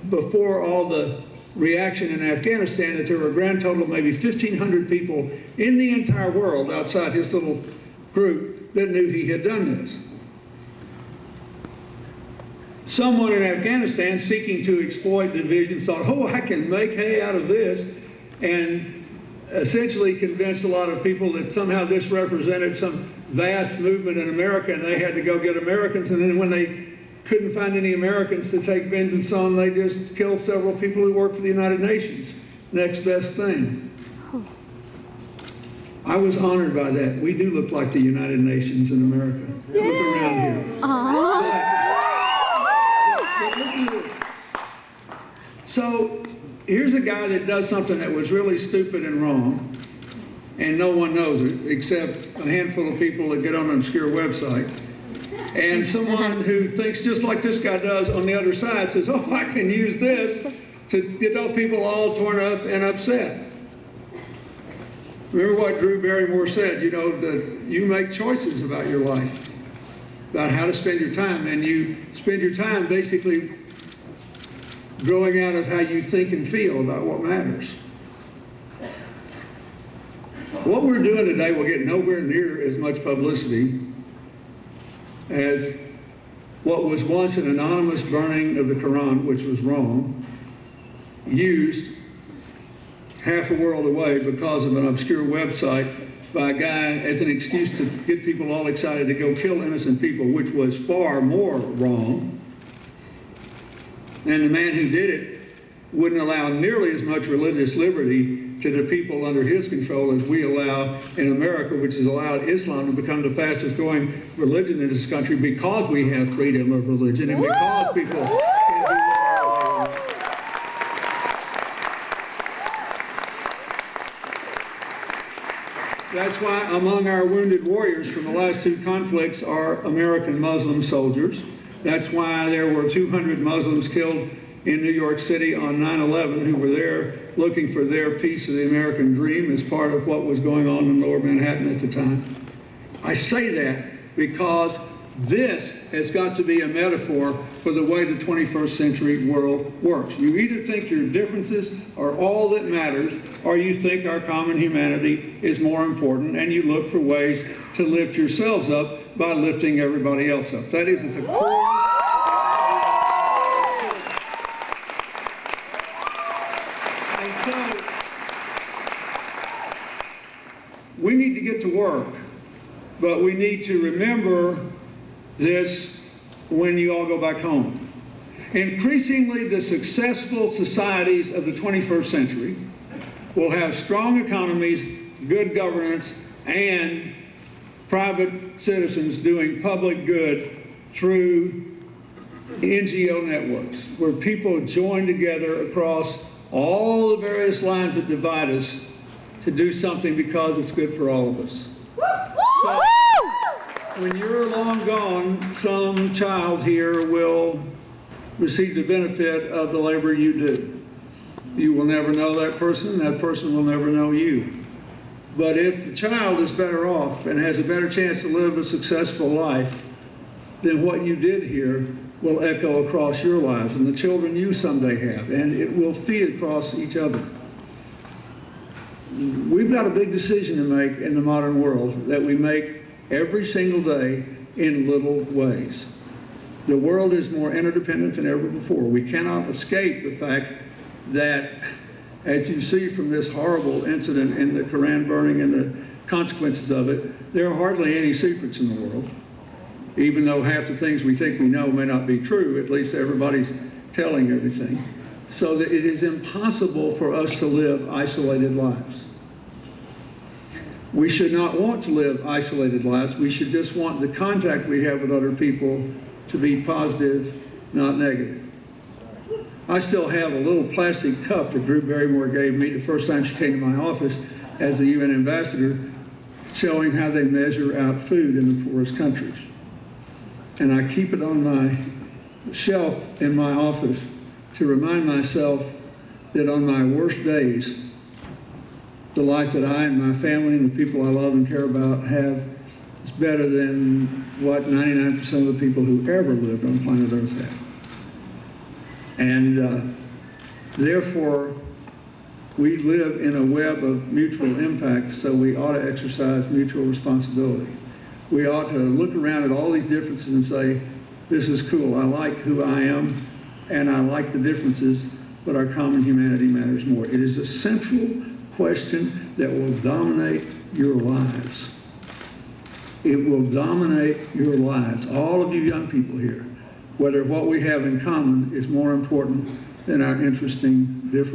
before all the reaction in Afghanistan, that there were a grand total of maybe 1,500 people in the entire world outside his little group that knew he had done this. Someone in Afghanistan seeking to exploit the division thought, oh, I can make hay out of this, and essentially convinced a lot of people that somehow this represented some vast movement in America and they had to go get Americans, and then when they couldn't find any Americans to take vengeance on, they just killed several people who worked for the United Nations. Next best thing. I was honored by that. We do look like the United Nations in America. Look around here. But listen to this. So here's a guy that does something that was really stupid and wrong, and no one knows it except a handful of people that get on an obscure website. And someone who thinks just like this guy does on the other side says, oh, I can use this to get those people all torn up and upset. Remember what Drew Barrymore said, you know, that you make choices about your life, about how to spend your time, and you spend your time basically growing out of how you think and feel about what matters. What we're doing today will get nowhere near as much publicity as what was once an anonymous burning of the Quran, which was wrong, used half a world away because of an obscure website by a guy as an excuse to get people all excited to go kill innocent people, which was far more wrong. And the man who did it wouldn't allow nearly as much religious liberty to the people under his control as we allow in America, which has allowed Islam to become the fastest growing religion in this country because we have freedom of religion and because people can do whatever they want. That's why among our wounded warriors from the last two conflicts are American Muslim soldiers. That's why there were 200 Muslims killed in New York City on 9/11 who were there looking for their piece of the American dream as part of what was going on in Lower Manhattan at the time. I say that because this has got to be a metaphor for the way the 21st century world works. You either think your differences are all that matters, or you think our common humanity is more important, and you look for ways to lift yourselves up by lifting everybody else up. That is at the core. We need to get to work, but we need to remember this when you all go back home. Increasingly, the successful societies of the 21st century will have strong economies, good governance, and private citizens doing public good through NGO networks, where people join together across all the various lines that divide us to do something because it's good for all of us. So, when you're long gone, some child here will receive the benefit of the labor you do. You will never know that person will never know you. But if the child is better off and has a better chance to live a successful life, then what you did here will echo across your lives and the children you someday have, and it will feed across each other. We've got a big decision to make in the modern world that we make every single day in little ways. The world is more interdependent than ever before. We cannot escape the fact that, as you see from this horrible incident in the Quran burning and the consequences of it, there are hardly any secrets in the world. Even though half the things we think we know may not be true, at least everybody's telling everything. So that it is impossible for us to live isolated lives. We should not want to live isolated lives. We should just want the contact we have with other people to be positive, not negative. I still have a little plastic cup that Drew Barrymore gave me the first time she came to my office as the UN ambassador, showing how they measure out food in the poorest countries. And I keep it on my shelf in my office to remind myself that on my worst days, the life that I and my family and the people I love and care about have is better than what 99% of the people who ever lived on planet Earth have. And therefore, we live in a web of mutual impact, so we ought to exercise mutual responsibility. We ought to look around at all these differences and say, this is cool, I like who I am, and I like the differences, but our common humanity matters more. It is a central question that will dominate your lives. It will dominate your lives, all of you young people here, whether what we have in common is more important than our interesting differences.